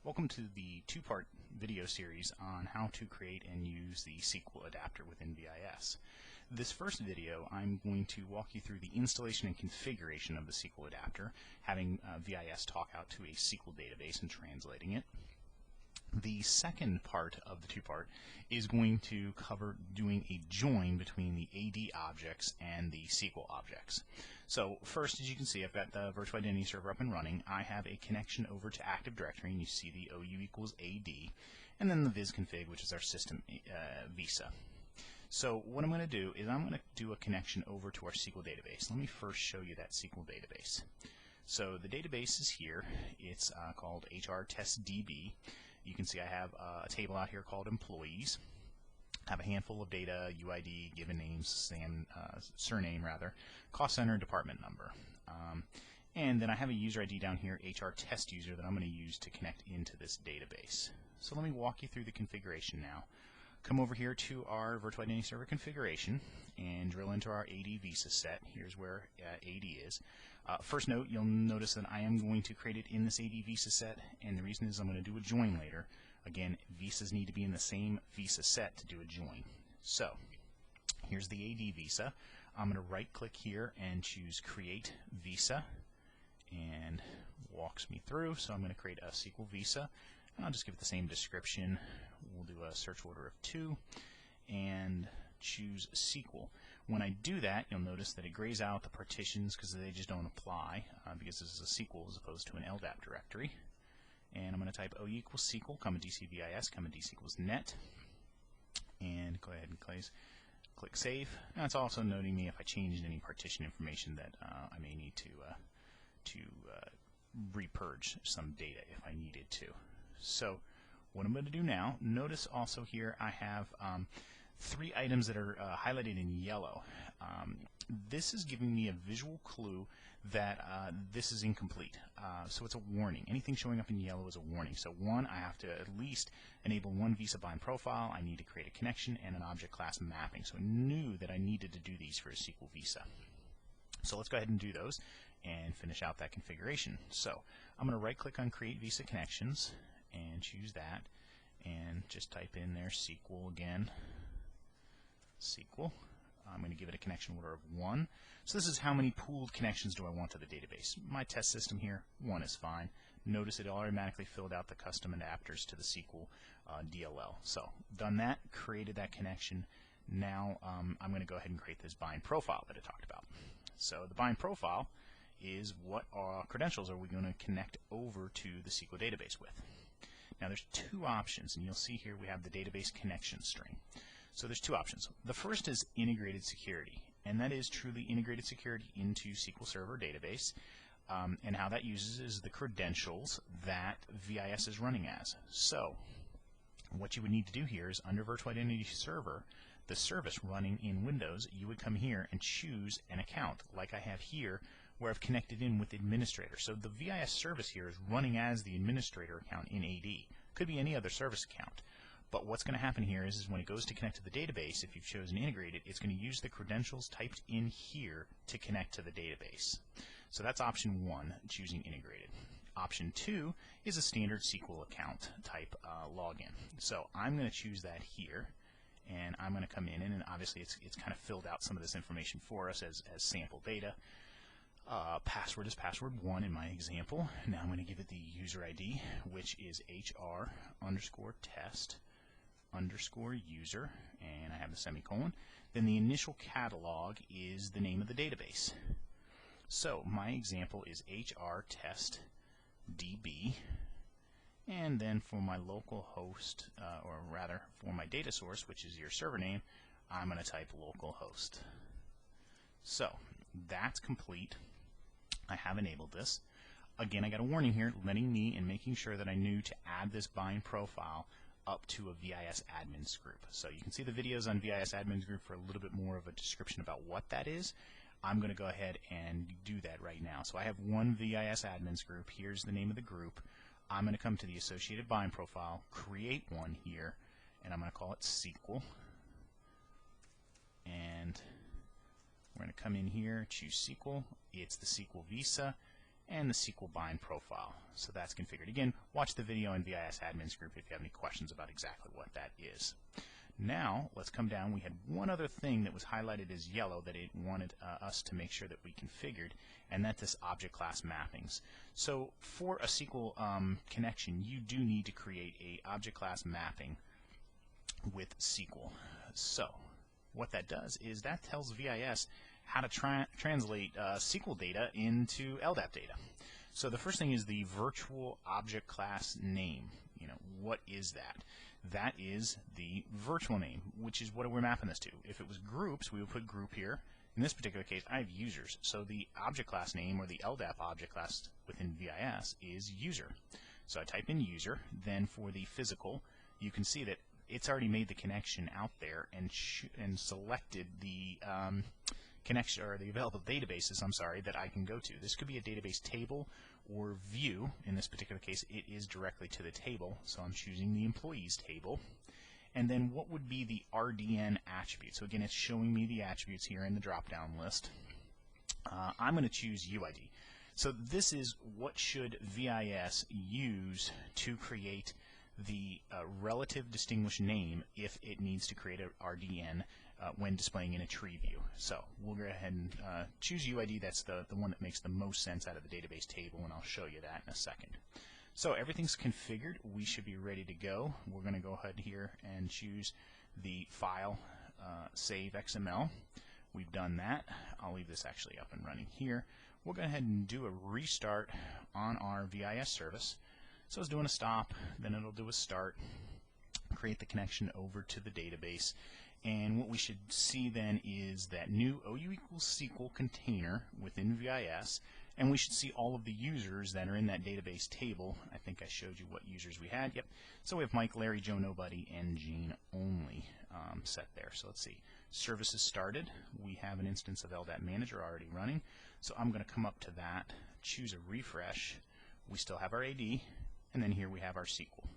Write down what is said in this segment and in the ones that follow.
Welcome to the two-part video series on how to create and use the SQL Adapter within VIS. This first video, I'm going to walk you through the installation and configuration of the SQL Adapter, having VIS talk out to a SQL database and translating it. The second part of the two-part is going to cover doing a join between the AD objects and the SQL objects. So first, as you can see, I've got the virtual identity server up and running. I have a connection over to Active Directory, and you see the OU equals AD, and then the viz config, which is our system visa. So what I'm going to do is I'm going to do a connection over to our SQL database. Let me first show you that SQL database. So the database is here. It's called HR Test DB. You can see I have a table out here called employees. I have a handful of data, UID, given names, surname rather, cost center, department number. And then I have a user ID down here, HR test user, that I'm going to use to connect into this database. So let me walk you through the configuration now. Come over here to our virtual identity server configuration and drill into our AD visa set. Here's where AD is. First note, you'll notice that I am going to create it in this AD visa set, and the reason is I'm going to do a join later. Again, visas need to be in the same visa set to do a join. So here's the AD visa. I'm going to right click here and choose create visa, and walks me through. So I'm going to create a SQL visa, and I'll just give it the same description. We'll do a search order of 2 and choose SQL. When I do that, you'll notice that it grays out the partitions because they just don't apply because this is a SQL as opposed to an LDAP directory. And I'm going to type OU equals SQL, comma DCVIS, comma DC equals net, and go ahead and click save. Now it's also noting me if I changed any partition information that I may need to repurge some data if I needed to. So what I'm going to do now, notice also here I have 3 items that are highlighted in yellow. This is giving me a visual clue that this is incomplete. So it's a warning. Anything showing up in yellow is a warning. So one, I have to at least enable one visa bind profile. I need to create a connection and an object class mapping. So I knew that I needed to do these for a SQL visa. So let's go ahead and do those and finish out that configuration. So I'm going to right click on create visa connections and choose that, and just type in there SQL again. SQL. I'm going to give it a connection order of 1. So this is how many pooled connections do I want to the database. My test system here, 1 is fine. Notice it automatically filled out the custom adapters to the SQL DLL. So done that, created that connection. Now I'm going to go ahead and create this bind profile that I talked about. So the bind profile is what credentials are we going to connect over to the SQL database with. Now there's 2 options, and you'll see here we have the database connection string. So there's 2 options. The first is integrated security, and that is truly integrated security into SQL Server database. And how that uses is the credentials that VIS is running as. So what you would need to do here is under Virtual Identity Server, the service running in Windows, you would come here and choose an account like I have here where I've connected in with administrator. So the VIS service here is running as the administrator account in AD. Could be any other service account. But what's going to happen here is when it goes to connect to the database, if you've chosen integrated, it's going to use the credentials typed in here to connect to the database. So that's option 1, choosing integrated. Option 2 is a standard SQL account type login. So I'm going to choose that here, and I'm going to come in, and obviously it's kind of filled out some of this information for us as sample data. Password is password 1 in my example. Now I'm going to give it the user ID, which is HR_test_user, and I have the semicolon. Then the initial catalog is the name of the database. So my example is HR test DB, and then for my local host, or rather for my data source, which is your server name, I'm going to type localhost. So that's complete. I have enabled this. Again, I got a warning here letting me and making sure that I knew to add this bind profile up to a VIS admins group. So you can see the videos on VIS admins group for a little bit more of a description about what that is. I'm going to go ahead and do that right now. So I have one VIS admins group. Here's the name of the group. I'm going to come to the associated bind profile, create one here, and I'm going to call it SQL. And we're going to come in here, choose SQL. It's the SQL visa, and the SQL bind profile. So that's configured. Again, watch the video in VIS admins group if you have any questions about exactly what that is. Now, let's come down. We had one other thing that was highlighted as yellow that it wanted us to make sure that we configured, and that's this object class mappings. So for a SQL connection, you do need to create a object class mapping with SQL. So what that does is that tells VIS how to translate SQL data into LDAP data. So the first thing is the virtual object class name. What is that? That is the virtual name, which is what we're mapping this to. If it was groups, we would put group here. In this particular case, I have users. So the object class name, or the LDAP object class within VIS, is user. So I type in user. Then for the physical, you can see that it's already made the connection out there and selected the connection, or the available databases, that I can go to. This could be a database table or view. In this particular case, it is directly to the table, so I'm choosing the employees table. And then what would be the RDN attribute? So again, it's showing me the attributes here in the drop-down list. I'm going to choose UID. So this is what should VIS use to create the relative distinguished name if it needs to create an RDN when displaying in a tree view. So we'll go ahead and choose UID. That's the one that makes the most sense out of the database table, and I'll show you that in a second. So everything's configured. We should be ready to go. We're going to go ahead here and choose the file save XML. We've done that. I'll leave this actually up and running here. We'll go ahead and do a restart on our VIS service. So it's doing a stop, then it'll do a start, create the connection over to the database, and what we should see then is that new OU equals SQL container within VIS, and we should see all of the users that are in that database table. I think I showed you what users we had. Yep. So we have Mike, Larry, Joe, Nobody, and Gene only set there. So let's see. Services started. We have an instance of LDAP Manager already running. So I'm going to come up to that, choose a refresh. We still have our AD, and then here we have our SQL.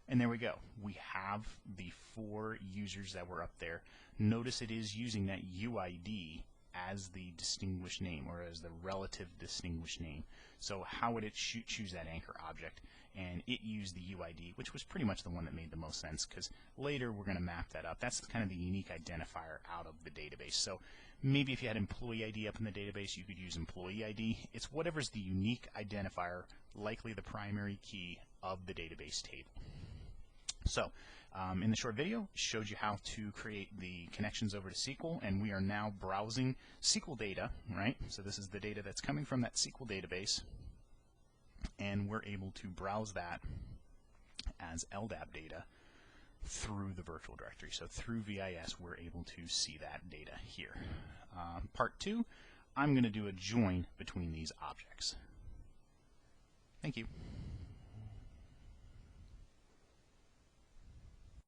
And there we go. We have the 4 users that were up there. Notice it is using that UID as the distinguished name, or as the relative distinguished name. So how would it choose that anchor object? And it used the UID, which was pretty much the one that made the most sense, because later we're going to map that up. That's kind of the unique identifier out of the database. So maybe if you had employee ID up in the database, you could use employee ID. It's whatever's the unique identifier, likely the primary key of the database table. So in the short video, showed you how to create the connections over to SQL, and we are now browsing SQL data, right? So this is the data that's coming from that SQL database, and we're able to browse that as LDAP data through the virtual directory. So through VIS, we're able to see that data here. Part 2, I'm going to do a join between these objects. Thank you.